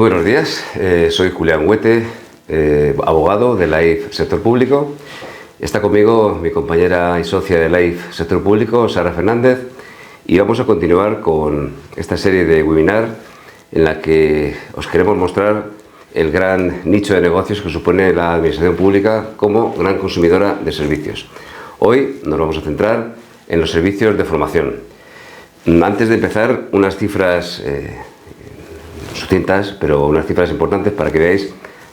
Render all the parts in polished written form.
Muy buenos días, soy Julián Huete, abogado de LAIF Sector Público. Está conmigo mi compañera y socia de LAIF Sector Público, Sara Fernández, y vamos a continuar con esta serie de webinar en la que os queremos mostrar el gran nicho de negocios que supone la administración pública como gran consumidora de servicios. Hoy nos vamos a centrar en los servicios de formación. Antes de empezar, unas cifras sucintas, pero unas cifras importantes para que veáis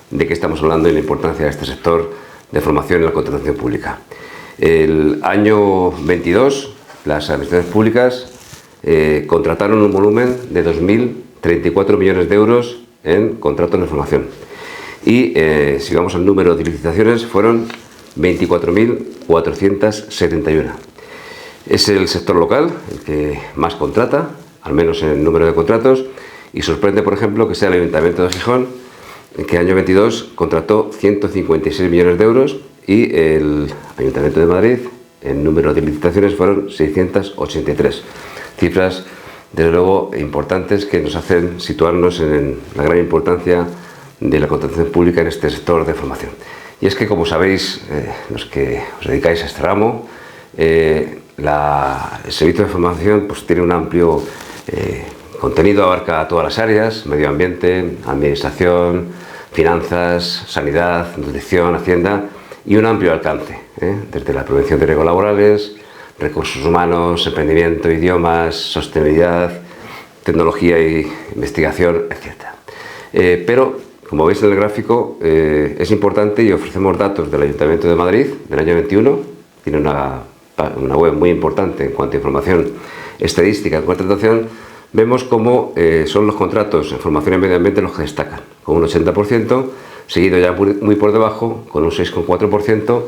de qué estamos hablando y la importancia de este sector de formación en la contratación pública. El año 22, las administraciones públicas contrataron un volumen de 2.034 millones de euros en contratos de formación. Y si vamos al número de licitaciones, fueron 24.471. Es el sector local el que más contrata, al menos en el número de contratos, y sorprende, por ejemplo, que sea el Ayuntamiento de Gijón, que en el año 22 contrató 156 millones de euros, y el Ayuntamiento de Madrid, el número de licitaciones fueron 683. Cifras, desde luego, importantes que nos hacen situarnos en la gran importancia de la contratación pública en este sector de formación. Y es que, como sabéis, los que os dedicáis a este ramo, el servicio de formación pues tiene un amplio contenido, abarca todas las áreas: medio ambiente, administración, finanzas, sanidad, nutrición, hacienda, y un amplio alcance, desde la prevención de riesgos laborales, recursos humanos, emprendimiento, idiomas, sostenibilidad, tecnología e investigación, etc. Pero, como veis en el gráfico, es importante, y ofrecemos datos del Ayuntamiento de Madrid del año 21, tiene una web muy importante en cuanto a información estadística en contratación. Vemos cómo son los contratos en formación en medio ambiente los que destacan, con un 80%, seguido ya muy por debajo, con un 6,4%,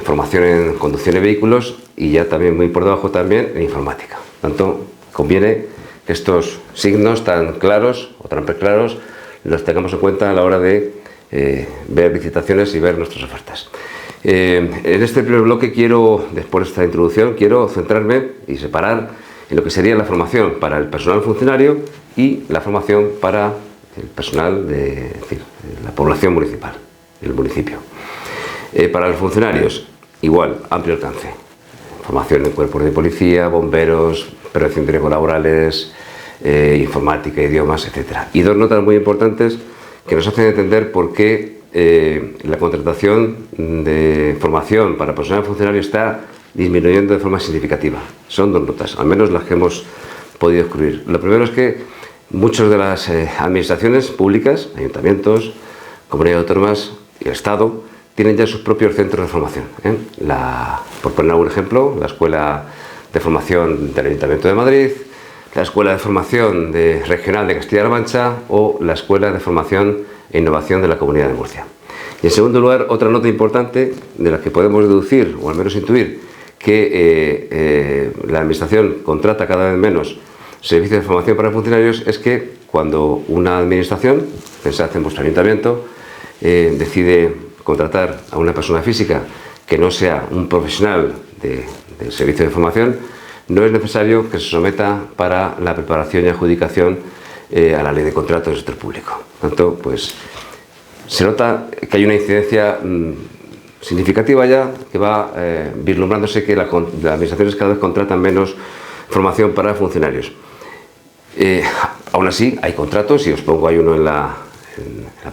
formación en conducción de vehículos, y ya también muy por debajo también en informática. Por tanto, conviene que estos signos tan claros o tan preclaros los tengamos en cuenta a la hora de ver licitaciones y ver nuestras ofertas. En este primer bloque después de esta introducción, quiero centrarme y separar en lo que sería la formación para el personal funcionario y la formación para el personal de la población municipal, el municipio. Para los funcionarios, igual, amplio alcance. Formación en cuerpos de policía, bomberos, prevención de riesgos laborales, informática, idiomas, etc. Y dos notas muy importantes que nos hacen entender por qué la contratación de formación para personal funcionario está disminuyendo de forma significativa. Son dos notas, al menos las que hemos podido excluir. Lo primero es que muchas de las administraciones públicas, ayuntamientos, comunidades autónomas y el Estado, tienen ya sus propios centros de formación. Por poner algún ejemplo, la Escuela de Formación del Ayuntamiento de Madrid, la Escuela de Formación Regional de Castilla-La Mancha o la Escuela de Formación e Innovación de la Comunidad de Murcia. Y en segundo lugar, otra nota importante de la que podemos deducir, o al menos intuir, que la Administración contrata cada vez menos servicios de formación para funcionarios, es que cuando una Administración, pensad en vuestro ayuntamiento, decide contratar a una persona física que no sea un profesional del servicio de formación, no es necesario que se someta para la preparación y adjudicación a la ley de contratos del sector público. Por tanto, pues se nota que hay una incidencia significativa ya, que va vislumbrándose que las administraciones cada vez contratan menos formación para funcionarios. Aún así, hay contratos, y os pongo ahí uno en la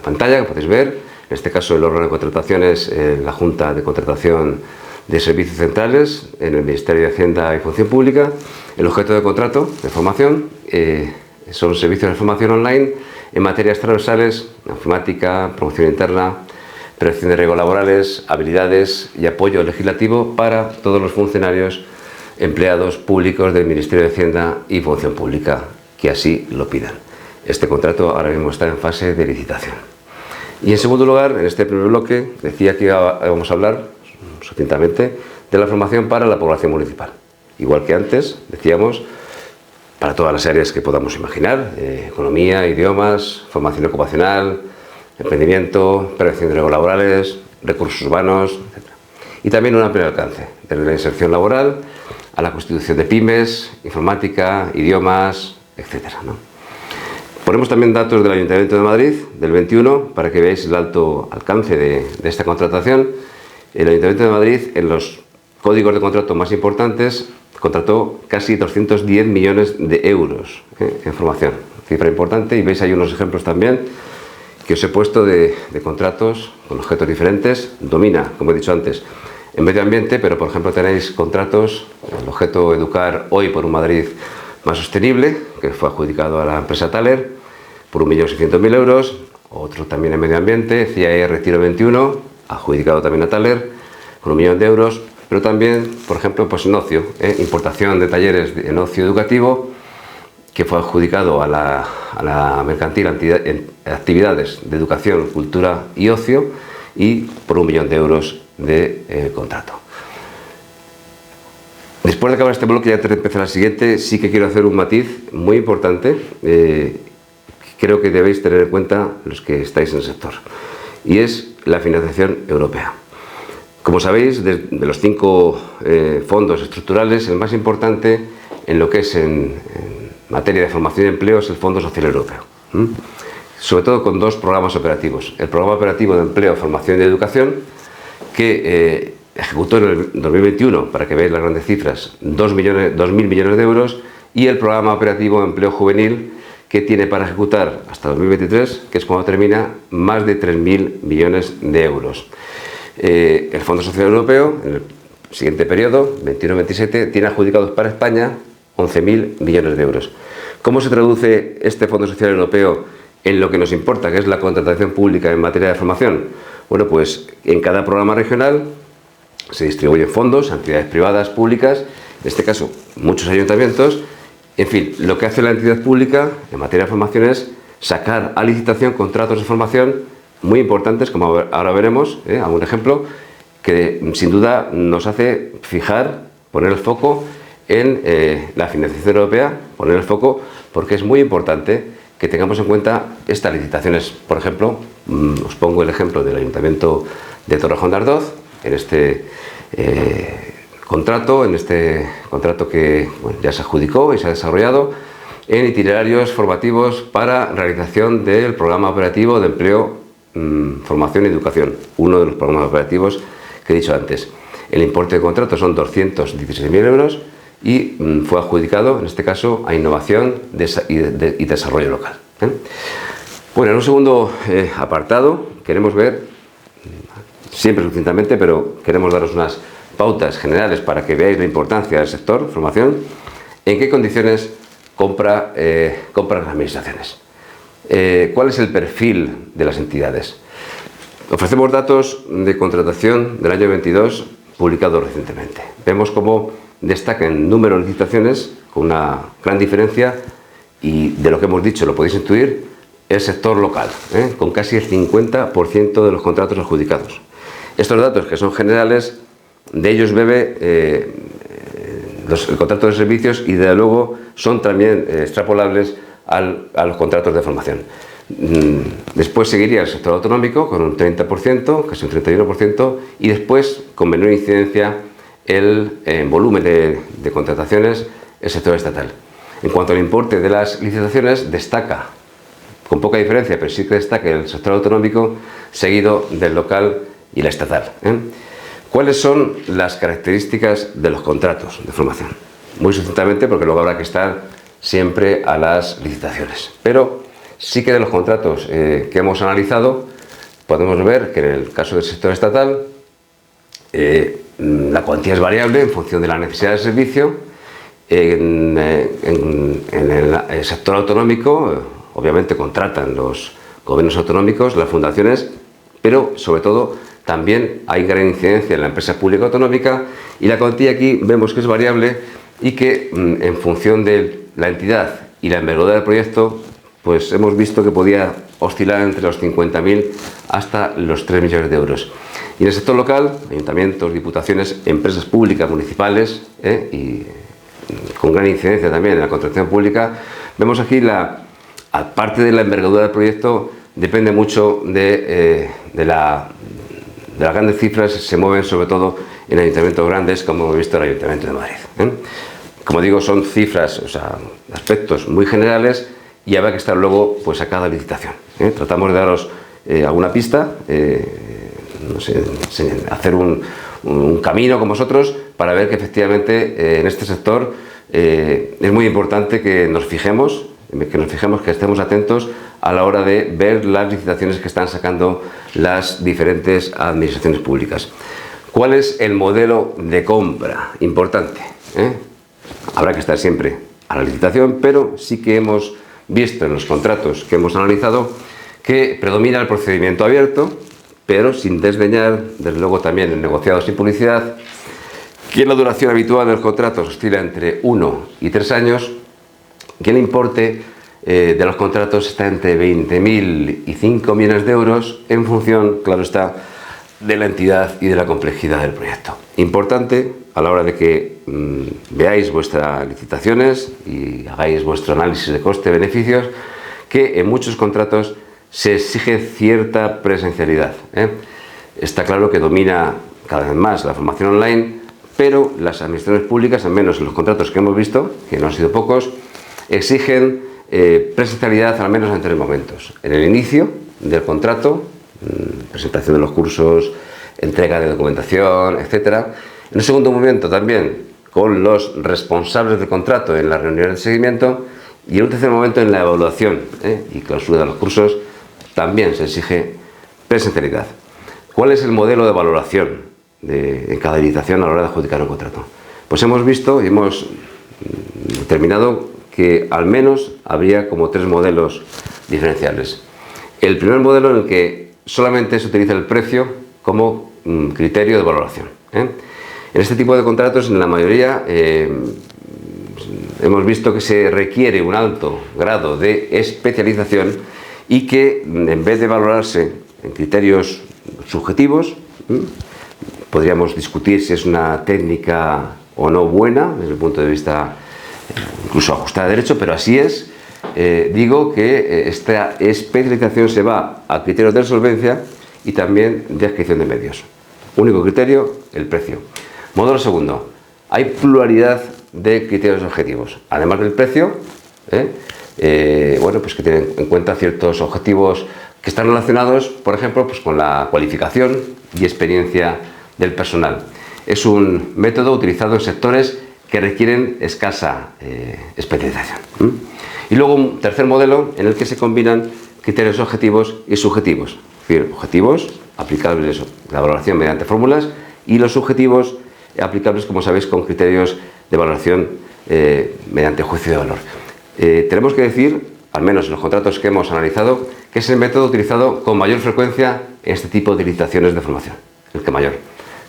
pantalla que podéis ver. En este caso, el órgano de contratación es la Junta de Contratación de Servicios Centrales en el Ministerio de Hacienda y Función Pública. El objeto de contrato de formación son servicios de formación online en materias transversales: informática, promoción interna, prevención de riesgos laborales, habilidades y apoyo legislativo para todos los funcionarios empleados públicos del Ministerio de Hacienda y Función Pública que así lo pidan. Este contrato ahora mismo está en fase de licitación. Y en segundo lugar, en este primer bloque, decía que íbamos a hablar sucintamente de la formación para la población municipal. Igual que antes, decíamos, para todas las áreas que podamos imaginar: economía, idiomas, formación ocupacional, emprendimiento, prevención de riesgos laborales, recursos humanos, etc. Y también un amplio alcance, desde la inserción laboral a la constitución de pymes, informática, idiomas, etc., ¿no? Ponemos también datos del Ayuntamiento de Madrid, del 21, para que veáis el alto alcance de esta contratación. El Ayuntamiento de Madrid, en los códigos de contrato más importantes, contrató casi 210 millones de euros en formación. Cifra importante, y veis ahí unos ejemplos también que os he puesto de contratos con objetos diferentes. Domina, como he dicho antes, en medio ambiente, pero por ejemplo tenéis contratos, el objeto Educar Hoy por un Madrid más sostenible, que fue adjudicado a la empresa Thaler por 1.600.000 euros. Otro también en medio ambiente, CIE Retiro 21, adjudicado también a Thaler por 1 millón de euros. Pero también, por ejemplo, pues en ocio, importación de talleres en ocio educativo, que fue adjudicado a la mercantil actividades de educación, cultura y ocio, y por 1 millón de euros de contrato. Después de acabar este bloque, ya antes de empezar la siguiente, sí que quiero hacer un matiz muy importante. Creo que debéis tener en cuenta los que estáis en el sector, y es la financiación europea. Como sabéis, de los 5 fondos estructurales, el más importante en lo que es en materia de formación y empleo es el Fondo Social Europeo. Sobre todo con 2 programas operativos. El Programa Operativo de Empleo, Formación y Educación, que ejecutó en el 2021, para que veáis las grandes cifras, 2.000 millones de euros, y el Programa Operativo de Empleo Juvenil, que tiene para ejecutar hasta 2023, que es cuando termina, más de 3.000 millones de euros. El Fondo Social Europeo, en el siguiente periodo, 21-27, tiene adjudicados para España 11.000 millones de euros. ¿Cómo se traduce este Fondo Social Europeo en lo que nos importa, que es la contratación pública en materia de formación? Bueno, pues en cada programa regional se distribuyen fondos a entidades privadas, públicas, en este caso muchos ayuntamientos. En fin, lo que hace la entidad pública en materia de formación es sacar a licitación contratos de formación muy importantes, como ahora veremos, algún ejemplo, que sin duda nos hace fijar, poner el foco en la financiación europea, poner el foco porque es muy importante que tengamos en cuenta estas licitaciones. Por ejemplo, os pongo el ejemplo del Ayuntamiento de Torrejón de Ardoz, en este contrato que ya se adjudicó y se ha desarrollado en itinerarios formativos para realización del Programa Operativo de Empleo, Formación y Educación, uno de los programas operativos que he dicho antes. El importe de contrato son 216.000 euros y fue adjudicado, en este caso, a innovación y desarrollo local. Bueno, en un segundo apartado queremos ver, siempre sucintamente, pero queremos daros unas pautas generales para que veáis la importancia del sector formación, en qué condiciones compran las administraciones. ¿Cuál es el perfil de las entidades? Ofrecemos datos de contratación del año 22 publicados recientemente. Vemos cómo destaca en número de licitaciones, con una gran diferencia, y de lo que hemos dicho lo podéis intuir, el sector local, con casi el 50% de los contratos adjudicados. Estos datos, que son generales, de ellos bebe el contrato de servicios, y de luego son también extrapolables a los contratos de formación. Después seguiría el sector autonómico con un 30%, casi un 31%, y después, con menor incidencia en volumen de contrataciones, el sector estatal. En cuanto al importe de las licitaciones, destaca, con poca diferencia, pero sí que destaca el sector autonómico, seguido del local y la estatal. ¿Cuáles son las características de los contratos de formación? Muy sucintamente, porque luego habrá que estar siempre a las licitaciones. Pero sí que de los contratos que hemos analizado, podemos ver que en el caso del sector estatal, la cuantía es variable en función de la necesidad del servicio. En el sector autonómico, obviamente contratan los gobiernos autonómicos, las fundaciones, pero sobre todo también hay gran incidencia en la empresa pública autonómica, y la cuantía aquí vemos que es variable y que en función de la entidad y la envergadura del proyecto, pues hemos visto que podía oscilar entre los 50.000 hasta los 3 millones de euros. Y en el sector local, ayuntamientos, diputaciones, empresas públicas, municipales, y con gran incidencia también en la contratación pública, vemos aquí aparte de la envergadura del proyecto, depende mucho de las grandes cifras, se mueven sobre todo en ayuntamientos grandes, como hemos visto en el Ayuntamiento de Madrid. Como digo, son cifras, aspectos muy generales, y habrá que estar luego pues a cada licitación. Tratamos de daros alguna pista, no sé, hacer un camino con vosotros para ver que efectivamente en este sector es muy importante que nos fijemos, que estemos atentos a la hora de ver las licitaciones que están sacando las diferentes administraciones públicas. ¿Cuál es el modelo de compra? Importante. Habrá que estar siempre a la licitación, pero sí que hemos visto en los contratos que hemos analizado que predomina el procedimiento abierto, pero sin desdeñar, desde luego también el negociado sin publicidad, que la duración habitual de los contratos oscila entre 1 y 3 años, que el importe de los contratos está entre 20.000 y 5 millones de euros en función, claro está, de la entidad y de la complejidad del proyecto. Importante a la hora de que veáis vuestras licitaciones y hagáis vuestro análisis de coste-beneficios, que en muchos contratos se exige cierta presencialidad. Está claro que domina cada vez más la formación online, pero las administraciones públicas, al menos en los contratos que hemos visto, que no han sido pocos, exigen presencialidad al menos en 3 momentos. En el inicio del contrato, presentación de los cursos, entrega de documentación, etc. En un segundo momento también con los responsables del contrato en las reuniones de seguimiento, y en un tercer momento en la evaluación y clausura de los cursos también se exige presencialidad. ¿Cuál es el modelo de valoración en cada licitación a la hora de adjudicar un contrato? Pues hemos visto y hemos determinado que al menos habría como 3 modelos diferenciales. El primer modelo en el que solamente se utiliza el precio como criterio de valoración. En este tipo de contratos, en la mayoría, hemos visto que se requiere un alto grado de especialización y que, en vez de valorarse en criterios subjetivos, podríamos discutir si es una técnica o no buena desde el punto de vista incluso ajustada a derecho, pero así es. Digo que esta especialización se va a criterios de solvencia y también de adscripción de medios. Único criterio, el precio. Módulo segundo. Hay pluralidad de criterios objetivos. Además del precio, bueno, pues que tienen en cuenta ciertos objetivos que están relacionados, por ejemplo, pues con la cualificación y experiencia del personal. Es un método utilizado en sectores que requieren escasa especialización. Y luego un tercer modelo en el que se combinan criterios objetivos y subjetivos. Es decir, objetivos aplicables, la valoración mediante fórmulas, y los subjetivos aplicables, como sabéis, con criterios de valoración mediante juicio de valor. Tenemos que decir, al menos en los contratos que hemos analizado, que es el método utilizado con mayor frecuencia en este tipo de licitaciones de formación, el que mayor.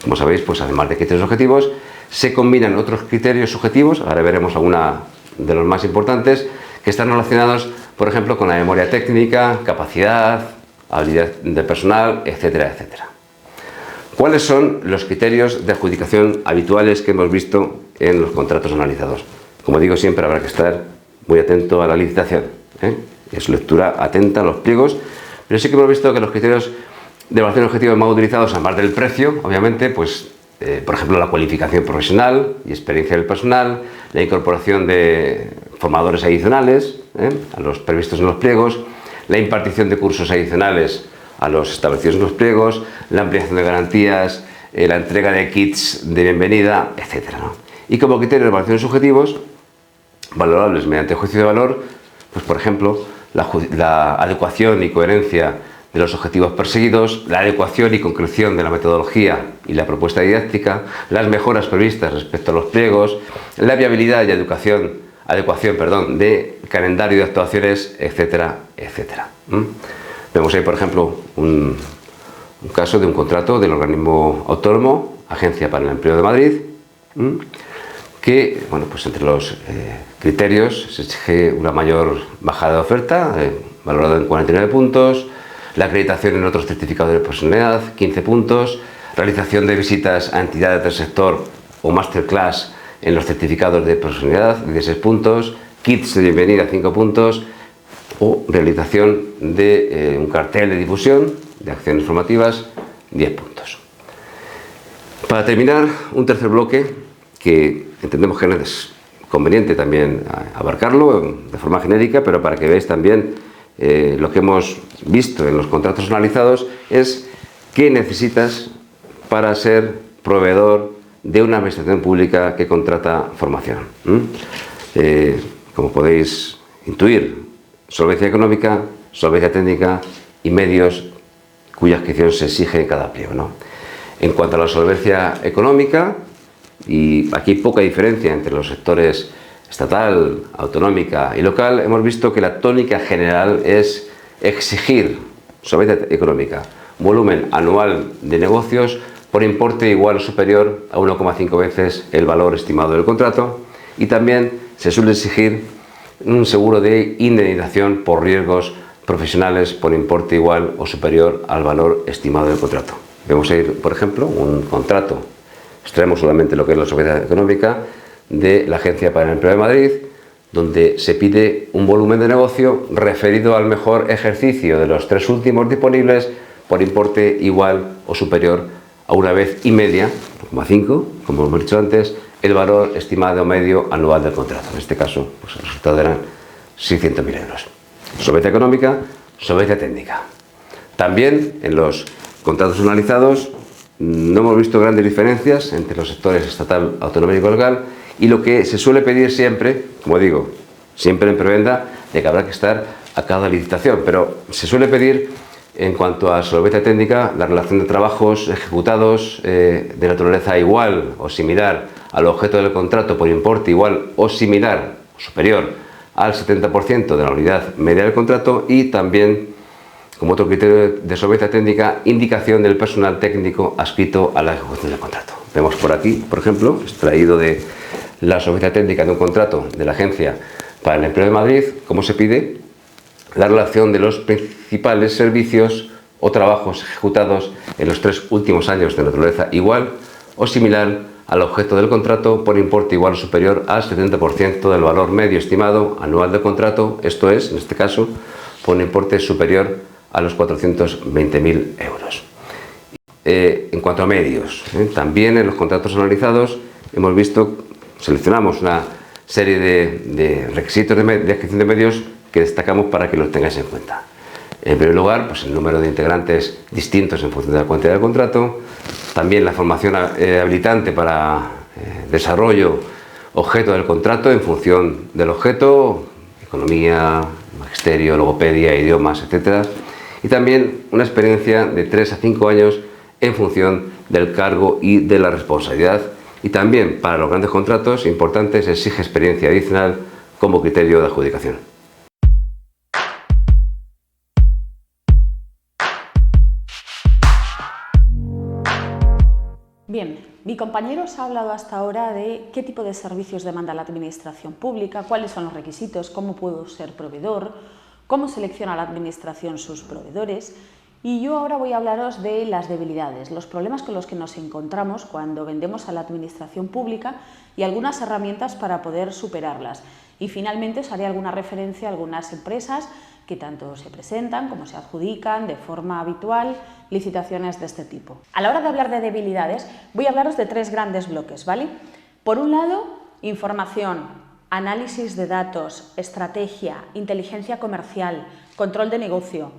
Como sabéis, pues además de criterios objetivos, se combinan otros criterios subjetivos, ahora veremos alguna de los más importantes, que están relacionados, por ejemplo, con la memoria técnica, capacidad, habilidad de personal, etcétera, etcétera. ¿Cuáles son los criterios de adjudicación habituales que hemos visto en los contratos analizados? Como digo, siempre habrá que estar muy atento a la licitación, es lectura atenta a los pliegos, pero sí que hemos visto que los criterios de evaluación objetiva más utilizados, además del precio, obviamente, pues por ejemplo, la cualificación profesional y experiencia del personal, la incorporación de formadores adicionales a los previstos en los pliegos, la impartición de cursos adicionales a los establecidos en los pliegos, la ampliación de garantías, la entrega de kits de bienvenida, etc. Y como criterios de evaluación subjetivos, valorables mediante juicio de valor, pues por ejemplo, la adecuación y coherencia de los objetivos perseguidos, la adecuación y concreción de la metodología y la propuesta didáctica, las mejoras previstas respecto a los pliegos, la viabilidad y adecuación de calendario de actuaciones, etcétera, etcétera. Vemos ahí, por ejemplo, un caso de un contrato del organismo autónomo, Agencia para el Empleo de Madrid, que, bueno, pues entre los criterios se exige una mayor bajada de oferta, valorado en 49 puntos, la acreditación en otros certificados de personalidad, 15 puntos, realización de visitas a entidades del sector o masterclass en los certificados de personalidad, 16 puntos, kits de bienvenida, 5 puntos, o realización de un cartel de difusión de acciones formativas, 10 puntos. Para terminar, un tercer bloque que entendemos que es conveniente también abarcarlo de forma genérica, pero para que veáis también lo que hemos visto en los contratos analizados es qué necesitas para ser proveedor de una administración pública que contrata formación. Como podéis intuir, solvencia económica, solvencia técnica y medios cuya adquisición se exige en cada pliego, ¿no? En cuanto a la solvencia económica, y aquí poca diferencia entre los sectores estatal, autonómica y local, hemos visto que la tónica general es exigir solvencia económica, volumen anual de negocios por importe igual o superior a 1,5 veces el valor estimado del contrato, y también se suele exigir un seguro de indemnización por riesgos profesionales por importe igual o superior al valor estimado del contrato. Vamos a ir, por ejemplo, un contrato, extraemos solamente lo que es la solvencia económica de la Agencia para el Empleo de Madrid, donde se pide un volumen de negocio referido al mejor ejercicio de los 3 últimos disponibles por importe igual o superior a 1,5 veces, 1,5, como hemos dicho antes, el valor estimado medio anual del contrato. En este caso, pues el resultado eran 600.000 euros. Solvencia económica, solvencia técnica. También en los contratos analizados no hemos visto grandes diferencias entre los sectores estatal, autonómico y local, y lo que se suele pedir siempre, como digo, siempre en prebenda de que habrá que estar a cada licitación, pero se suele pedir en cuanto a solvencia técnica la relación de trabajos ejecutados de naturaleza igual o similar al objeto del contrato por importe igual o similar o superior al 70% de la unidad media del contrato, y también, como otro criterio de solvencia técnica, indicación del personal técnico adscrito a la ejecución del contrato. Vemos por aquí, por ejemplo, extraído de la solvencia técnica de un contrato de la Agencia para el Empleo de Madrid, cómo se pide la relación de los principales servicios o trabajos ejecutados en los 3 últimos años de naturaleza igual o similar al objeto del contrato por importe igual o superior al 70% del valor medio estimado anual del contrato, esto es, en este caso, por un importe superior a los 420.000 euros. En cuanto a medios, también en los contratos analizados hemos visto, seleccionamos una serie de requisitos de adquisición de medios que destacamos para que los tengáis en cuenta. En primer lugar, pues el número de integrantes distintos en función de la cuantía del contrato, también la formación habilitante para desarrollo objeto del contrato en función del objeto, economía, magisterio, logopedia, idiomas, etc. Y también una experiencia de 3 a 5 años en función del cargo y de la responsabilidad. Y también para los grandes contratos importantes se exige experiencia adicional como criterio de adjudicación. Bien, mi compañero os ha hablado hasta ahora de qué tipo de servicios demanda la administración pública, cuáles son los requisitos, cómo puedo ser proveedor, cómo selecciona la administración sus proveedores, y yo ahora voy a hablaros de las debilidades, los problemas con los que nos encontramos cuando vendemos a la administración pública y algunas herramientas para poder superarlas. Y finalmente os haré alguna referencia a algunas empresas que tanto se presentan como se adjudican de forma habitual licitaciones de este tipo. A la hora de hablar de debilidades, voy a hablaros de 3 grandes bloques, ¿vale? Por un lado, información, análisis de datos, estrategia, inteligencia comercial, control de negocio.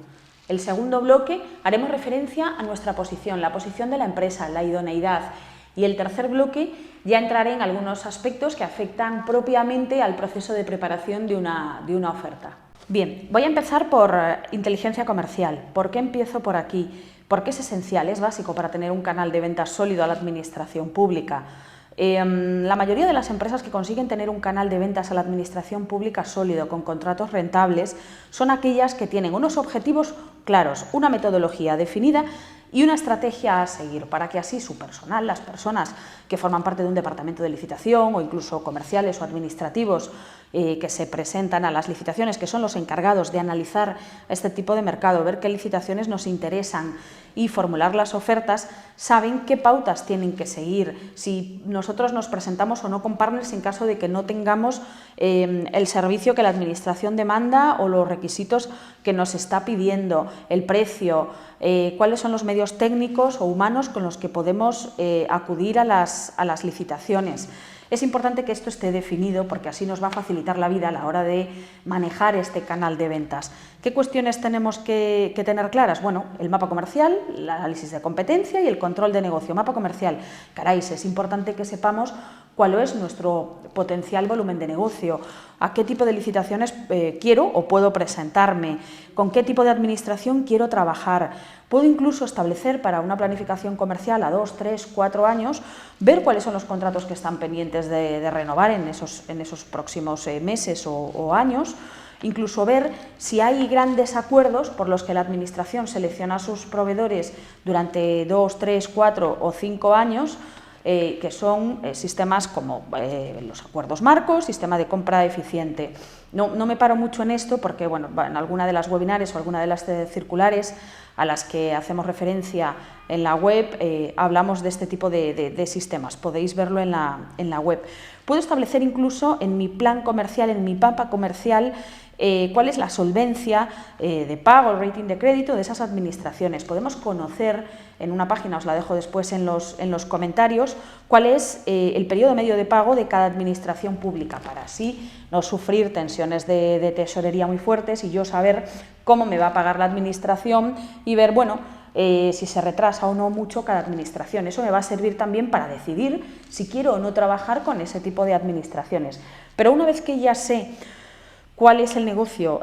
El segundo bloque haremos referencia a nuestra posición, la posición de la empresa, la idoneidad. Y el tercer bloque ya entraré en algunos aspectos que afectan propiamente al proceso de preparación de una oferta. Bien, voy a empezar por inteligencia comercial. ¿Por qué empiezo por aquí? Porque es esencial, es básico para tener un canal de ventas sólido a la administración pública. La mayoría de las empresas que consiguen tener un canal de ventas a la administración pública sólido, con contratos rentables, son aquellas que tienen unos objetivos claros, una metodología definida y una estrategia a seguir para que así su personal, las personas que forman parte de un departamento de licitación o incluso comerciales o administrativos que se presentan a las licitaciones, que son los encargados de analizar este tipo de mercado, ver qué licitaciones nos interesan y formular las ofertas, saben qué pautas tienen que seguir, si nosotros nos presentamos o no con partners en caso de que no tengamos el servicio que la administración demanda o los requisitos que nos está pidiendo, el precio, cuáles son los medios técnicos o humanos con los que podemos acudir a las licitaciones. Es importante que esto esté definido porque así nos va a facilitar la vida a la hora de manejar este canal de ventas. ¿Qué cuestiones tenemos que tener claras? Bueno, el mapa comercial, el análisis de competencia y el control de negocio. Mapa comercial, caray, es importante que sepamos cuál es nuestro potencial volumen de negocio, a qué tipo de licitaciones quiero o puedo presentarme, con qué tipo de administración quiero trabajar. Puedo incluso establecer para una planificación comercial a 2, 3, 4 años, ver cuáles son los contratos que están pendientes de renovar en esos próximos meses o años, incluso ver si hay grandes acuerdos por los que la administración selecciona a sus proveedores durante 2, 3, 4 o 5 años, que son sistemas como los acuerdos marcos, sistema de compra eficiente. No me paro mucho en esto porque, bueno, en alguna de las webinars o alguna de las circulares a las que hacemos referencia en la web hablamos de este tipo de sistemas. Podéis verlo en la web. Puedo establecer incluso en mi plan comercial, en mi mapa comercial, cuál es la solvencia de pago, el rating de crédito de esas administraciones. Podemos conocer en una página, os la dejo después en los comentarios, cuál es el periodo medio de pago de cada administración pública, para así no sufrir tensiones de tesorería muy fuertes y yo saber cómo me va a pagar la administración y ver, bueno, si se retrasa o no mucho cada administración. Eso me va a servir también para decidir si quiero o no trabajar con ese tipo de administraciones. Pero una vez que ya sé cuál es el negocio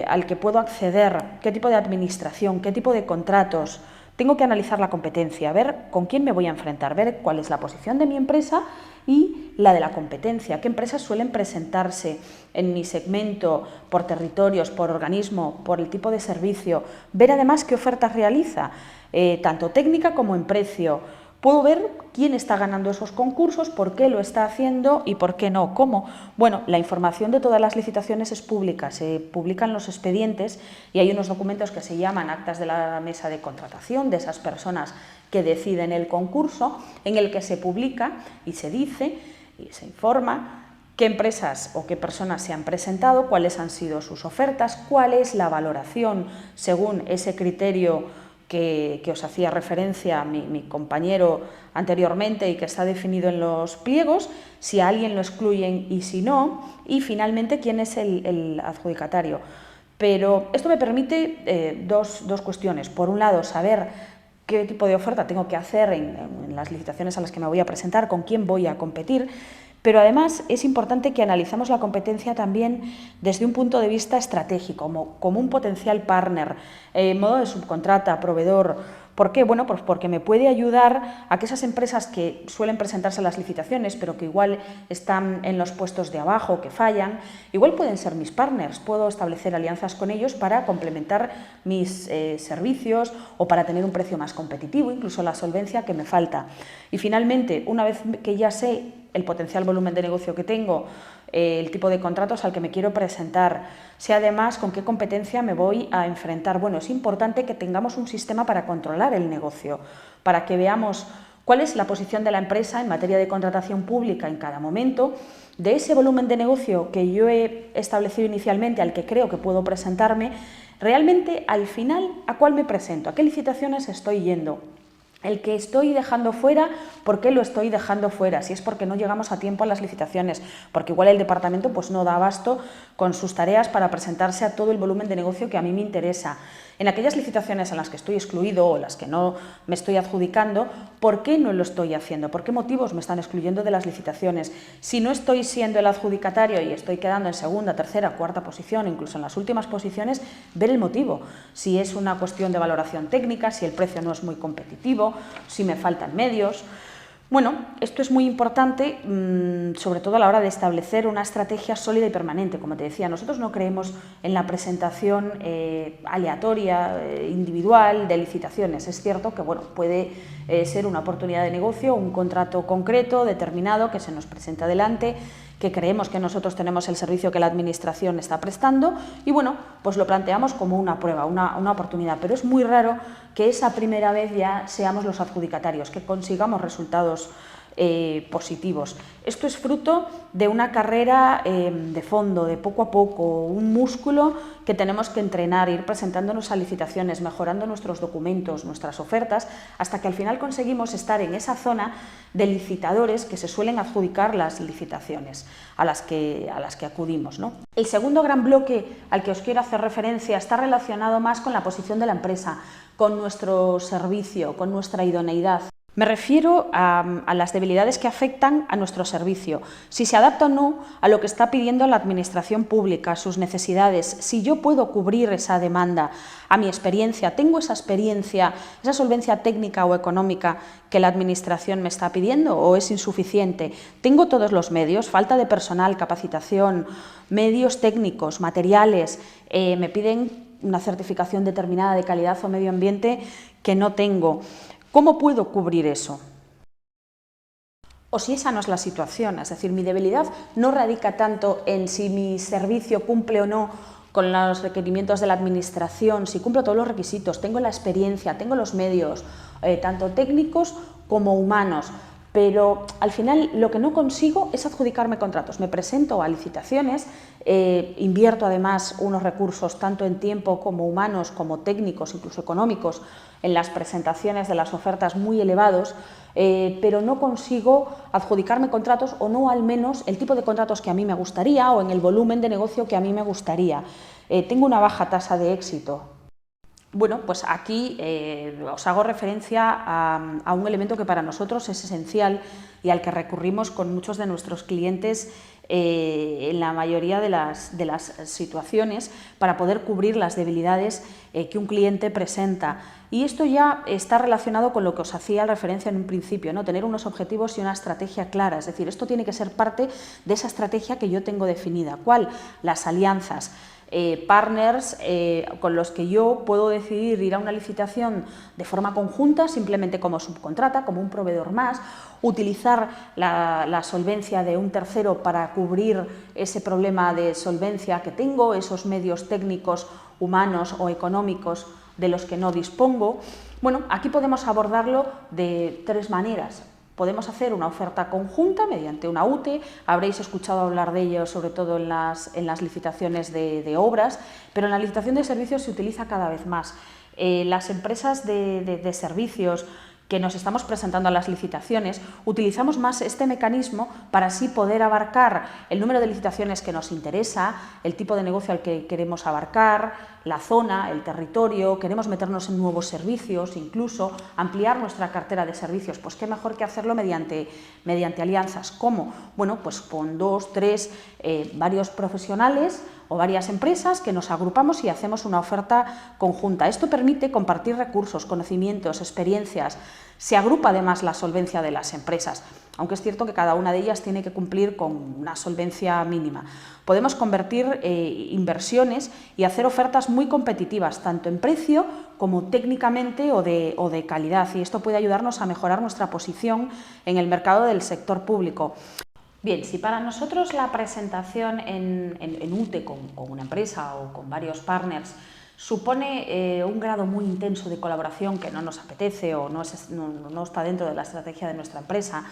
al que puedo acceder, qué tipo de administración, qué tipo de contratos, tengo que analizar la competencia, ver con quién me voy a enfrentar, ver cuál es la posición de mi empresa y la de la competencia, qué empresas suelen presentarse en mi segmento, por territorios, por organismo, por el tipo de servicio, ver además qué ofertas realiza, tanto técnica como en precio. Puedo ver quién está ganando esos concursos, por qué lo está haciendo y por qué no. ¿Cómo? Bueno, la información de todas las licitaciones es pública, se publican los expedientes y hay unos documentos que se llaman actas de la mesa de contratación de esas personas que deciden el concurso, en el que se publica y se dice y se informa qué empresas o qué personas se han presentado, cuáles han sido sus ofertas, cuál es la valoración según ese criterio que os hacía referencia mi compañero anteriormente y que está definido en los pliegos, si a alguien lo excluyen y si no, y finalmente quién es el adjudicatario. Pero esto me permite dos cuestiones. Por un lado, saber qué tipo de oferta tengo que hacer en las licitaciones a las que me voy a presentar, con quién voy a competir. Pero además es importante que analicemos la competencia también desde un punto de vista estratégico, como un potencial partner, modo de subcontrata, proveedor. ¿Por qué? Bueno, pues porque me puede ayudar a que esas empresas que suelen presentarse a las licitaciones, pero que igual están en los puestos de abajo, que fallan, igual pueden ser mis partners. Puedo establecer alianzas con ellos para complementar mis servicios o para tener un precio más competitivo, incluso la solvencia que me falta. Y finalmente, una vez que ya sé el potencial volumen de negocio que tengo, el tipo de contratos al que me quiero presentar, sé además con qué competencia me voy a enfrentar. Bueno, es importante que tengamos un sistema para controlar el negocio, para que veamos cuál es la posición de la empresa en materia de contratación pública en cada momento, de ese volumen de negocio que yo he establecido inicialmente, al que creo que puedo presentarme, realmente al final a cuál me presento, a qué licitaciones estoy yendo. El que estoy dejando fuera, ¿por qué lo estoy dejando fuera? Si es porque no llegamos a tiempo a las licitaciones, porque igual el departamento pues no da abasto con sus tareas para presentarse a todo el volumen de negocio que a mí me interesa. En aquellas licitaciones en las que estoy excluido o las que no me estoy adjudicando, ¿por qué no lo estoy haciendo? ¿Por qué motivos me están excluyendo de las licitaciones? Si no estoy siendo el adjudicatario y estoy quedando en segunda, tercera, cuarta posición, incluso en las últimas posiciones, ver el motivo. Si es una cuestión de valoración técnica, si el precio no es muy competitivo, si me faltan medios. Bueno, esto es muy importante, sobre todo a la hora de establecer una estrategia sólida y permanente. Como te decía, nosotros no creemos en la presentación aleatoria, individual, de licitaciones. Es cierto que bueno, puede ser una oportunidad de negocio, un contrato concreto, determinado, que se nos presenta delante, que creemos que nosotros tenemos el servicio que la Administración está prestando y bueno, pues lo planteamos como una prueba, una oportunidad, pero es muy raro que esa primera vez ya seamos los adjudicatarios, que consigamos resultados positivos. Esto es fruto de una carrera de fondo, de poco a poco, un músculo que tenemos que entrenar, ir presentándonos a licitaciones, mejorando nuestros documentos, nuestras ofertas, hasta que al final conseguimos estar en esa zona de licitadores que se suelen adjudicar las licitaciones a las que acudimos, ¿no? El segundo gran bloque al que os quiero hacer referencia está relacionado más con la posición de la empresa, con nuestro servicio, con nuestra idoneidad. Me refiero a las debilidades que afectan a nuestro servicio, si se adapta o no a lo que está pidiendo la administración pública, a sus necesidades, si yo puedo cubrir esa demanda, a mi experiencia, tengo esa experiencia, esa solvencia técnica o económica que la administración me está pidiendo o es insuficiente, tengo todos los medios, falta de personal, capacitación, medios técnicos, materiales, me piden una certificación determinada de calidad o medio ambiente que no tengo. ¿Cómo puedo cubrir eso? O si esa no es la situación, es decir, mi debilidad no radica tanto en si mi servicio cumple o no con los requerimientos de la administración, si cumplo todos los requisitos, tengo la experiencia, tengo los medios, tanto técnicos como humanos, pero al final lo que no consigo es adjudicarme contratos. Me presento a licitaciones, invierto además unos recursos tanto en tiempo como humanos, como técnicos, incluso económicos, en las presentaciones de las ofertas muy elevados, pero no consigo adjudicarme contratos o no al menos el tipo de contratos que a mí me gustaría o en el volumen de negocio que a mí me gustaría. Tengo una baja tasa de éxito. Bueno, pues aquí os hago referencia a un elemento que para nosotros es esencial y al que recurrimos con muchos de nuestros clientes en la mayoría de las situaciones para poder cubrir las debilidades que un cliente presenta. Y esto ya está relacionado con lo que os hacía referencia en un principio, ¿no? Tener unos objetivos y una estrategia clara. Es decir, esto tiene que ser parte de esa estrategia que yo tengo definida. ¿Cuál? Las alianzas. Partners con los que yo puedo decidir ir a una licitación de forma conjunta, simplemente como subcontrata, como un proveedor más, utilizar la solvencia de un tercero para cubrir ese problema de solvencia que tengo, esos medios técnicos, humanos o económicos de los que no dispongo. Bueno, aquí podemos abordarlo de tres maneras. Podemos hacer una oferta conjunta mediante una UTE, habréis escuchado hablar de ello sobre todo en las licitaciones de obras, pero en la licitación de servicios se utiliza cada vez más. Las empresas de servicios que nos estamos presentando a las licitaciones, utilizamos más este mecanismo para así poder abarcar el número de licitaciones que nos interesa, el tipo de negocio al que queremos abarcar, la zona, el territorio, queremos meternos en nuevos servicios, incluso ampliar nuestra cartera de servicios. Pues qué mejor que hacerlo mediante alianzas. ¿Cómo? Bueno, pues con 2, 3, varios profesionales o varias empresas que nos agrupamos y hacemos una oferta conjunta. Esto permite compartir recursos, conocimientos, experiencias. Se agrupa además la solvencia de las empresas, aunque es cierto que cada una de ellas tiene que cumplir con una solvencia mínima. Podemos convertir inversiones y hacer ofertas muy competitivas, tanto en precio como técnicamente o de calidad, y esto puede ayudarnos a mejorar nuestra posición en el mercado del sector público. Bien, si para nosotros la presentación en UTE con una empresa o con varios partners supone un grado muy intenso de colaboración que no nos apetece o no está dentro de la estrategia de nuestra empresa,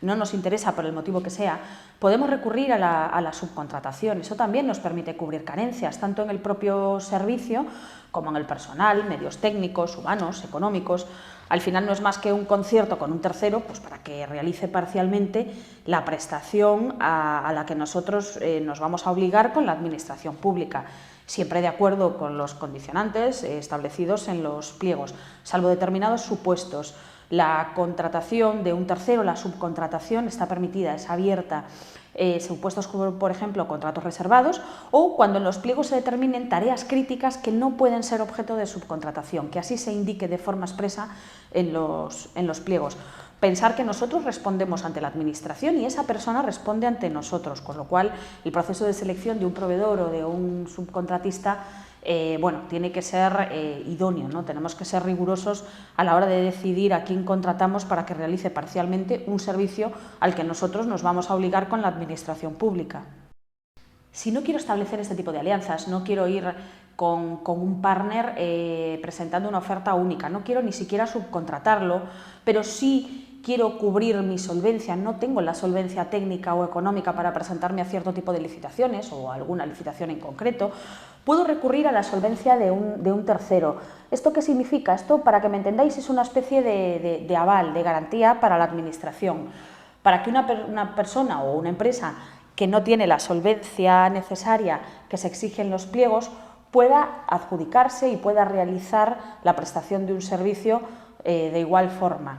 no nos interesa por el motivo que sea, podemos recurrir a la subcontratación. Eso también nos permite cubrir carencias, tanto en el propio servicio como en el personal, medios técnicos, humanos, económicos. Al final no es más que un concierto con un tercero, pues para que realice parcialmente la prestación a la que nosotros nos vamos a obligar con la administración pública, siempre de acuerdo con los condicionantes establecidos en los pliegos, salvo determinados supuestos. La contratación de un tercero, la subcontratación, está permitida, es abierta, supuestos como, por ejemplo, contratos reservados o cuando en los pliegos se determinen tareas críticas que no pueden ser objeto de subcontratación, que así se indique de forma expresa en los pliegos. Pensar que nosotros respondemos ante la administración y esa persona responde ante nosotros, con lo cual el proceso de selección de un proveedor o de un subcontratista tiene que ser idóneo, ¿no? Tenemos que ser rigurosos a la hora de decidir a quién contratamos para que realice parcialmente un servicio al que nosotros nos vamos a obligar con la administración pública. Si no quiero establecer este tipo de alianzas, no quiero ir con un partner presentando una oferta única, no quiero ni siquiera subcontratarlo, pero sí quiero cubrir mi solvencia, no tengo la solvencia técnica o económica para presentarme a cierto tipo de licitaciones o a alguna licitación en concreto, puedo recurrir a la solvencia de un tercero. ¿Esto qué significa? Esto, para que me entendáis, es una especie de aval, de garantía para la administración. Para que una persona o una empresa que no tiene la solvencia necesaria que se exige en los pliegos pueda adjudicarse y pueda realizar la prestación de un servicio de igual forma.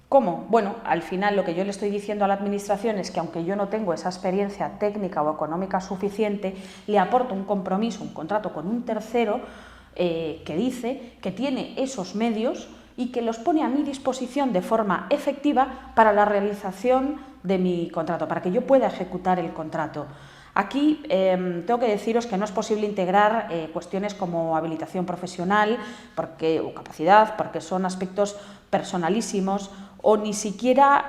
¿Cómo? Bueno, al final lo que yo le estoy diciendo a la administración es que aunque yo no tengo esa experiencia técnica o económica suficiente, le aporto un compromiso, un contrato con un tercero que dice que tiene esos medios y que los pone a mi disposición de forma efectiva para la realización de mi contrato, para que yo pueda ejecutar el contrato. Aquí tengo que deciros que no es posible integrar cuestiones como habilitación profesional o capacidad, porque son aspectos personalísimos, o ni siquiera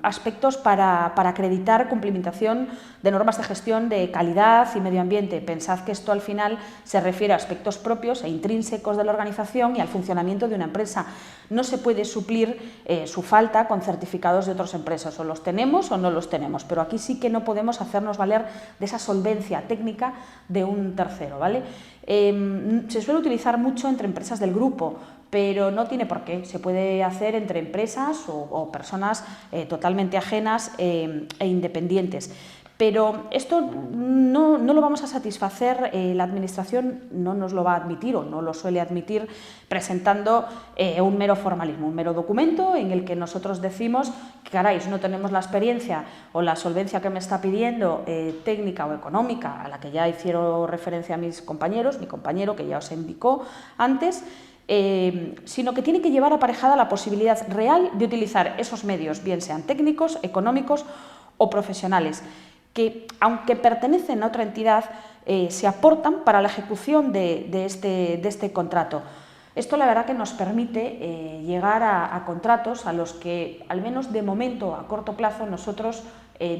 aspectos para acreditar cumplimentación de normas de gestión de calidad y medio ambiente. Pensad que esto al final se refiere a aspectos propios e intrínsecos de la organización y al funcionamiento de una empresa. No se puede suplir su falta con certificados de otras empresas, o los tenemos o no los tenemos, pero aquí sí que no podemos hacernos valer de esa solvencia técnica de un tercero, ¿vale? Se suele utilizar mucho entre empresas del grupo, pero no tiene por qué, se puede hacer entre empresas o personas totalmente ajenas e independientes. Pero esto no lo vamos a satisfacer, la Administración no nos lo va a admitir o no lo suele admitir presentando un mero formalismo, un mero documento en el que nosotros decimos que, caray, no tenemos la experiencia o la solvencia que me está pidiendo técnica o económica, a la que ya hicieron referencia mis compañeros, mi compañero que ya os indicó antes, sino que tiene que llevar aparejada la posibilidad real de utilizar esos medios, bien sean técnicos, económicos o profesionales, que, aunque pertenecen a otra entidad, se aportan para la ejecución de este contrato. Esto, la verdad, que nos permite llegar a contratos a los que, al menos de momento, a corto plazo, nosotros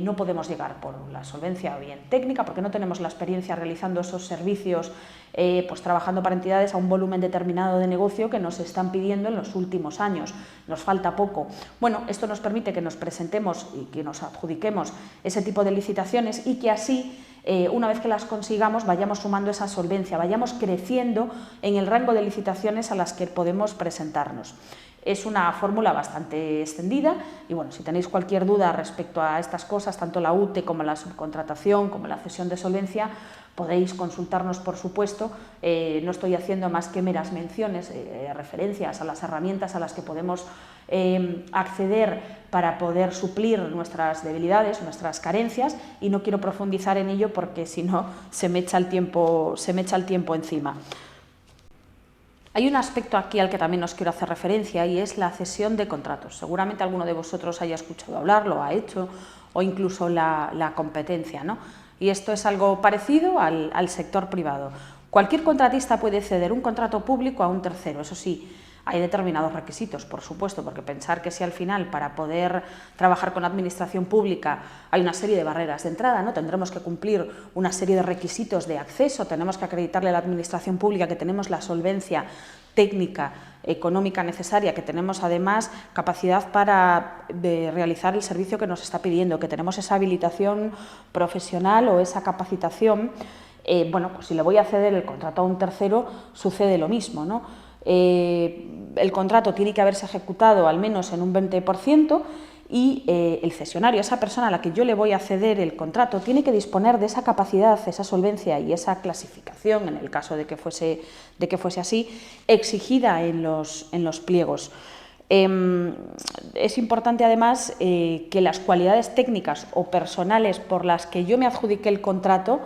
no podemos llegar por la solvencia bien técnica, porque no tenemos la experiencia realizando esos servicios, pues trabajando para entidades a un volumen determinado de negocio que nos están pidiendo en los últimos años. Nos falta poco. Bueno, esto nos permite que nos presentemos y que nos adjudiquemos ese tipo de licitaciones y que así, una vez que las consigamos, vayamos sumando esa solvencia, vayamos creciendo en el rango de licitaciones a las que podemos presentarnos. Es una fórmula bastante extendida y, bueno, si tenéis cualquier duda respecto a estas cosas, tanto la UTE como la subcontratación, como la cesión de solvencia, podéis consultarnos, por supuesto. No estoy haciendo más que meras menciones, referencias a las herramientas a las que podemos acceder para poder suplir nuestras debilidades, nuestras carencias, y no quiero profundizar en ello porque si no se me echa el tiempo encima. Hay un aspecto aquí al que también os quiero hacer referencia y es la cesión de contratos. Seguramente alguno de vosotros haya escuchado hablar, lo ha hecho, o incluso la competencia, ¿no? Y esto es algo parecido al sector privado. Cualquier contratista puede ceder un contrato público a un tercero, eso sí. Hay determinados requisitos, por supuesto, porque pensar que si al final, para poder trabajar con la administración pública, hay una serie de barreras de entrada, ¿no? Tendremos que cumplir una serie de requisitos de acceso, tenemos que acreditarle a la administración pública que tenemos la solvencia técnica, económica necesaria, que tenemos además capacidad para realizar el servicio que nos está pidiendo, que tenemos esa habilitación profesional o esa capacitación. Bueno, pues si le voy a ceder el contrato a un tercero, sucede lo mismo, ¿no? El contrato tiene que haberse ejecutado al menos en un 20% y el cesionario, esa persona a la que yo le voy a ceder el contrato, tiene que disponer de esa capacidad, esa solvencia y esa clasificación, en el caso de que fuese así, exigida en los pliegos. Es importante además que las cualidades técnicas o personales por las que yo me adjudiqué el contrato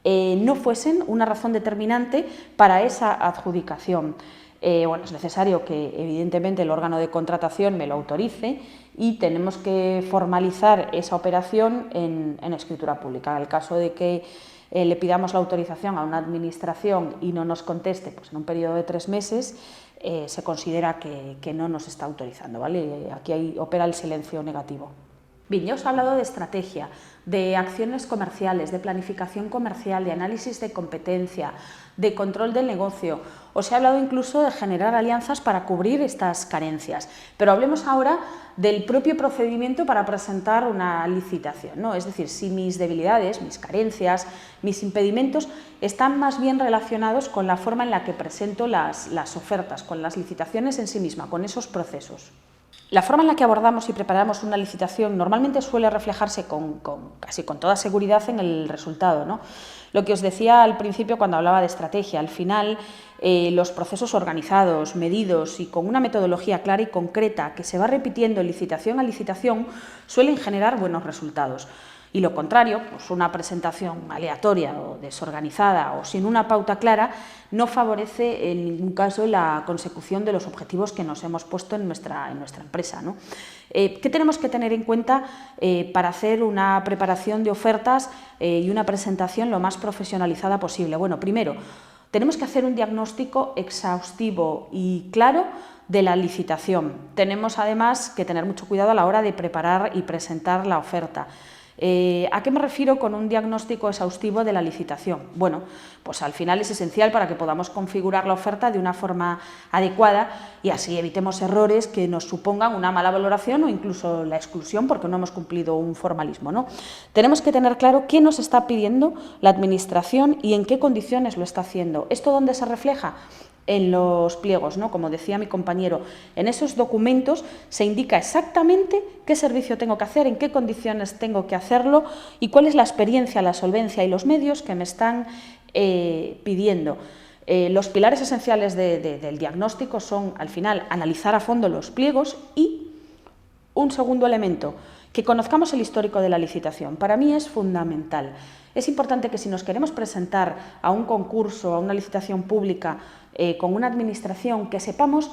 no fuesen una razón determinante para esa adjudicación. Bueno, es necesario que evidentemente el órgano de contratación me lo autorice y tenemos que formalizar esa operación en escritura pública. En el caso de que le pidamos la autorización a una administración y no nos conteste, pues en un periodo de 3 meses, se considera que no nos está autorizando, ¿vale? Aquí opera el silencio negativo. Bien, ya os he hablado de estrategia, de acciones comerciales, de planificación comercial, de análisis de competencia, de control del negocio. Os he hablado incluso de generar alianzas para cubrir estas carencias. Pero hablemos ahora del propio procedimiento para presentar una licitación, ¿no? Es decir, si mis debilidades, mis carencias, mis impedimentos están más bien relacionados con la forma en la que presento las ofertas, con las licitaciones en sí misma, con esos procesos. La forma en la que abordamos y preparamos una licitación normalmente suele reflejarse casi con toda seguridad en el resultado, ¿no? Lo que os decía al principio cuando hablaba de estrategia, al final los procesos organizados, medidos y con una metodología clara y concreta que se va repitiendo licitación a licitación suelen generar buenos resultados. Y lo contrario, pues una presentación aleatoria o desorganizada o sin una pauta clara no favorece en ningún caso la consecución de los objetivos que nos hemos puesto en nuestra empresa, ¿no? ¿Qué tenemos que tener en cuenta para hacer una preparación de ofertas y una presentación lo más profesionalizada posible? Bueno, primero, tenemos que hacer un diagnóstico exhaustivo y claro de la licitación. Tenemos además que tener mucho cuidado a la hora de preparar y presentar la oferta. ¿A qué me refiero con un diagnóstico exhaustivo de la licitación? Bueno, pues al final es esencial para que podamos configurar la oferta de una forma adecuada y así evitemos errores que nos supongan una mala valoración o incluso la exclusión porque no hemos cumplido un formalismo, ¿no? Tenemos que tener claro qué nos está pidiendo la Administración y en qué condiciones lo está haciendo. ¿Esto dónde se refleja? En los pliegos, ¿no? Como decía mi compañero, en esos documentos se indica exactamente qué servicio tengo que hacer, en qué condiciones tengo que hacerlo y cuál es la experiencia, la solvencia y los medios que me están pidiendo. Los pilares esenciales del diagnóstico son, al final, analizar a fondo los pliegos y un segundo elemento, que conozcamos el histórico de la licitación. Para mí es fundamental. Es importante que si nos queremos presentar a un concurso, a una licitación pública, con una administración, que sepamos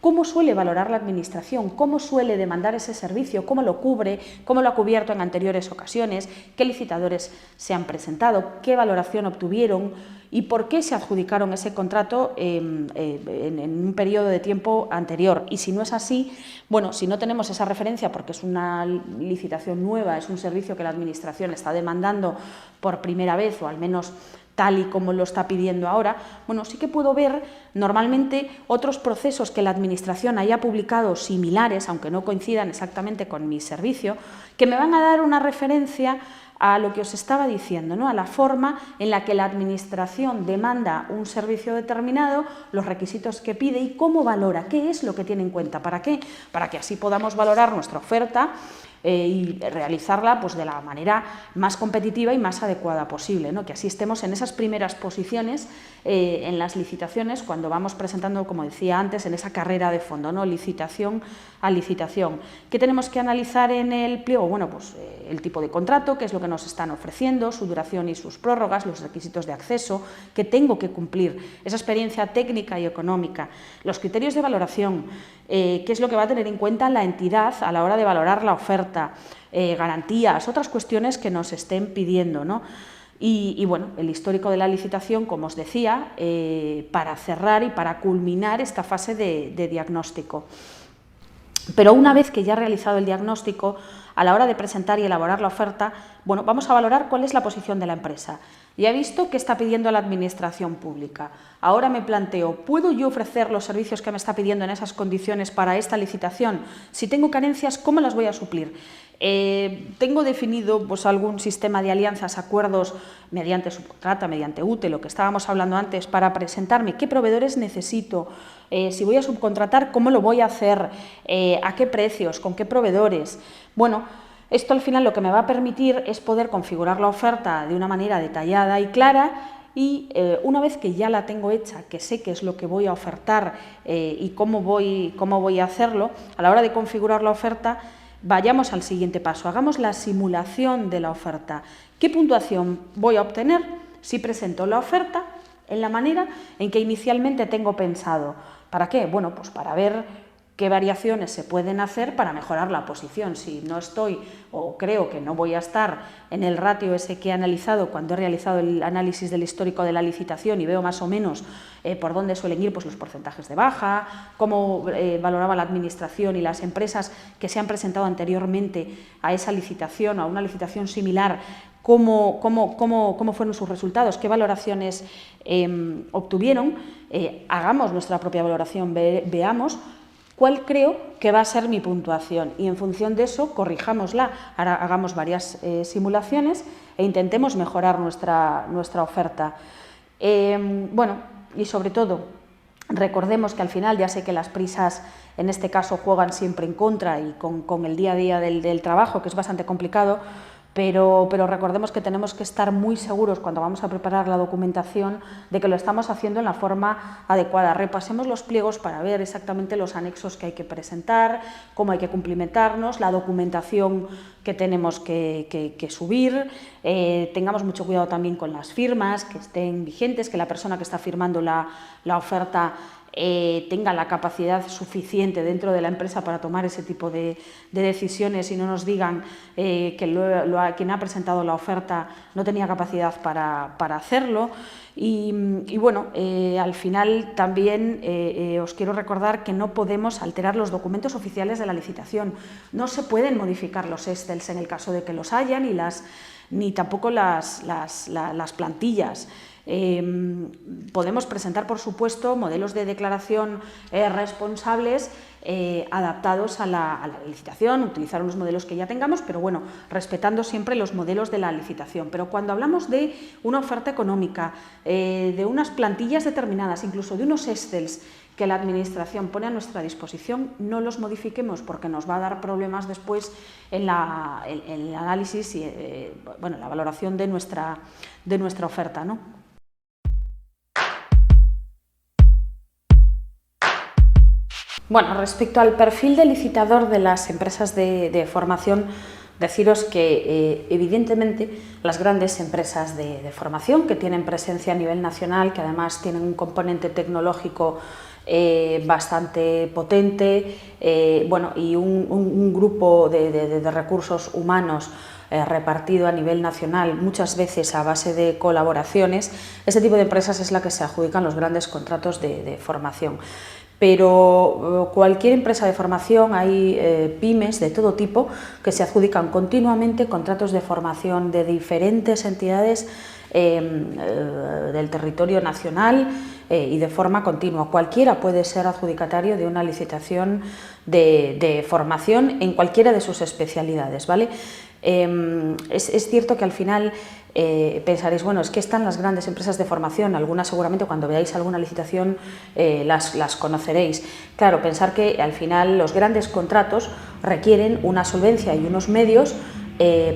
cómo suele valorar la administración, cómo suele demandar ese servicio, cómo lo cubre, cómo lo ha cubierto en anteriores ocasiones, qué licitadores se han presentado, qué valoración obtuvieron y por qué se adjudicaron ese contrato en un periodo de tiempo anterior. Y si no es así, bueno, si no tenemos esa referencia porque es una licitación nueva, es un servicio que la administración está demandando por primera vez o al menos tal y como lo está pidiendo ahora, bueno, sí que puedo ver normalmente otros procesos que la Administración haya publicado similares, aunque no coincidan exactamente con mi servicio, que me van a dar una referencia a lo que os estaba diciendo, ¿no? A la forma en la que la Administración demanda un servicio determinado, los requisitos que pide y cómo valora, qué es lo que tiene en cuenta, ¿para qué? Para que así podamos valorar nuestra oferta y realizarla pues, de la manera más competitiva y más adecuada posible, ¿no? Que así estemos en esas primeras posiciones en las licitaciones cuando vamos presentando, como decía antes, en esa carrera de fondo, ¿no? Licitación a licitación. ¿Qué tenemos que analizar en el pliego? Bueno, pues el tipo de contrato, qué es lo que nos están ofreciendo, su duración y sus prórrogas, los requisitos de acceso que tengo que cumplir, esa experiencia técnica y económica, los criterios de valoración, qué es lo que va a tener en cuenta la entidad a la hora de valorar la oferta, garantías, otras cuestiones que nos estén pidiendo, ¿no? Y bueno, el histórico de la licitación, como os decía, para cerrar y para culminar esta fase de diagnóstico. Pero una vez que ya he realizado el diagnóstico, a la hora de presentar y elaborar la oferta, bueno, vamos a valorar cuál es la posición de la empresa. Ya he visto qué está pidiendo la Administración pública. Ahora me planteo, ¿puedo yo ofrecer los servicios que me está pidiendo en esas condiciones para esta licitación? Si tengo carencias, ¿cómo las voy a suplir? Tengo definido pues, algún sistema de alianzas, acuerdos mediante subcontrata, mediante UTE, lo que estábamos hablando antes, para presentarme qué proveedores necesito, si voy a subcontratar, cómo lo voy a hacer, a qué precios, con qué proveedores. Bueno, esto al final lo que me va a permitir es poder configurar la oferta de una manera detallada y clara y una vez que ya la tengo hecha, que sé qué es lo que voy a ofertar y cómo voy a hacerlo, a la hora de configurar la oferta, vayamos al siguiente paso, hagamos la simulación de la oferta. ¿Qué puntuación voy a obtener si presento la oferta en la manera en que inicialmente tengo pensado? ¿Para qué? Bueno, pues para ver qué variaciones se pueden hacer para mejorar la posición. Si no estoy o creo que no voy a estar en el ratio ese que he analizado cuando he realizado el análisis del histórico de la licitación y veo más o menos por dónde suelen ir pues, los porcentajes de baja, cómo valoraba la Administración y las empresas que se han presentado anteriormente a esa licitación o a una licitación similar, cómo fueron sus resultados, qué valoraciones obtuvieron, hagamos nuestra propia valoración, veamos cuál creo que va a ser mi puntuación y en función de eso corrijámosla. Ahora hagamos varias simulaciones e intentemos mejorar nuestra oferta. Bueno, y sobre todo, recordemos que al final, ya sé que las prisas en este caso juegan siempre en contra y con el día a día del trabajo, que es bastante complicado, pero recordemos que tenemos que estar muy seguros cuando vamos a preparar la documentación de que lo estamos haciendo en la forma adecuada. Repasemos los pliegos para ver exactamente los anexos que hay que presentar, cómo hay que cumplimentarnos, la documentación que tenemos que subir, tengamos mucho cuidado también con las firmas, que estén vigentes, que la persona que está firmando la oferta tenga la capacidad suficiente dentro de la empresa para tomar ese tipo de decisiones y no nos digan que quien ha presentado la oferta no tenía capacidad para hacerlo. Y bueno, al final también os quiero recordar que no podemos alterar los documentos oficiales de la licitación. No se pueden modificar los Excels en el caso de que los haya, ni tampoco las plantillas. Podemos presentar, por supuesto, modelos de declaración responsables adaptados a la licitación, utilizar unos modelos que ya tengamos, pero bueno, respetando siempre los modelos de la licitación. Pero cuando hablamos de una oferta económica, de unas plantillas determinadas, incluso de unos Excels que la Administración pone a nuestra disposición, no los modifiquemos porque nos va a dar problemas después en el análisis y bueno, la valoración de nuestra oferta, ¿no? Bueno, respecto al perfil de licitador de las empresas de formación, deciros que evidentemente las grandes empresas de formación que tienen presencia a nivel nacional, que además tienen un componente tecnológico bastante potente, bueno, y un grupo de recursos humanos repartido a nivel nacional, muchas veces a base de colaboraciones, ese tipo de empresas es la que se adjudican los grandes contratos de formación. Pero cualquier empresa de formación, hay pymes de todo tipo que se adjudican continuamente contratos de formación de diferentes entidades del territorio nacional y de forma continua. Cualquiera puede ser adjudicatario de una licitación de formación en cualquiera de sus especialidades, ¿vale? Es cierto que al final pensaréis, bueno, es que están las grandes empresas de formación, algunas seguramente cuando veáis alguna licitación las conoceréis. Claro, pensar que al final los grandes contratos requieren una solvencia y unos medios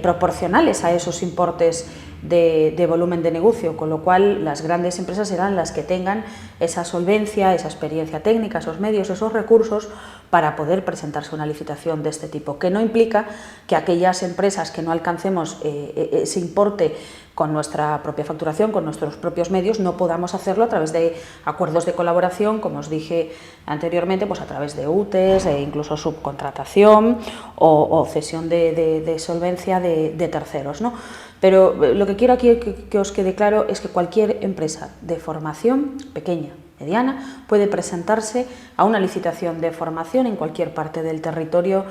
proporcionales a esos importes de volumen de negocio, con lo cual las grandes empresas serán las que tengan esa solvencia, esa experiencia técnica, esos medios, esos recursos para poder presentarse una licitación de este tipo, que no implica que aquellas empresas que no alcancemos ese importe con nuestra propia facturación, con nuestros propios medios, no podamos hacerlo a través de acuerdos de colaboración, como os dije anteriormente, pues a través de UTEs, incluso subcontratación o cesión de solvencia de terceros, ¿no? Pero lo que quiero aquí que os quede claro es que cualquier empresa de formación, pequeña, mediana, puede presentarse a una licitación de formación en cualquier parte del territorio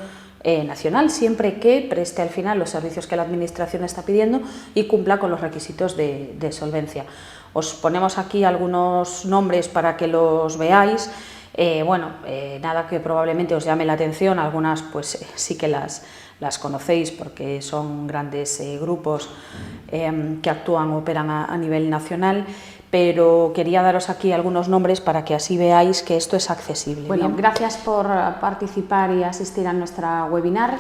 nacional, siempre que preste al final los servicios que la Administración está pidiendo y cumpla con los requisitos de solvencia. Os ponemos aquí algunos nombres para que los veáis. Nada que probablemente os llame la atención, algunas pues sí que las conocéis porque son grandes grupos que actúan o operan a nivel nacional, pero quería daros aquí algunos nombres para que así veáis que esto es accesible. Bueno, gracias por participar y asistir a nuestra webinar.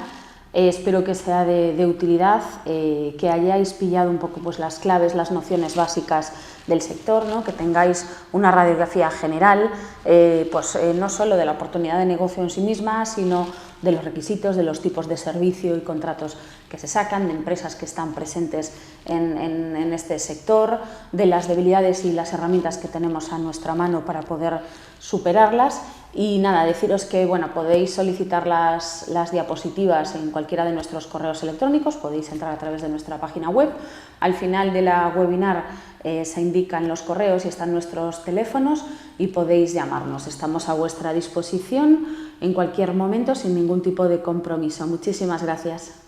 Espero que sea de utilidad, que hayáis pillado un poco pues, las claves, las nociones básicas del sector, ¿no? Que tengáis una radiografía general, no solo de la oportunidad de negocio en sí misma, sino de los requisitos, de los tipos de servicio y contratos que se sacan, de empresas que están presentes en este sector, de las debilidades y las herramientas que tenemos a nuestra mano para poder superarlas. Y nada, deciros que bueno, podéis solicitar las diapositivas en cualquiera de nuestros correos electrónicos, podéis entrar a través de nuestra página web. Al final de la webinar se indican los correos y están nuestros teléfonos y podéis llamarnos. Estamos a vuestra disposición en cualquier momento sin ningún tipo de compromiso. Muchísimas gracias.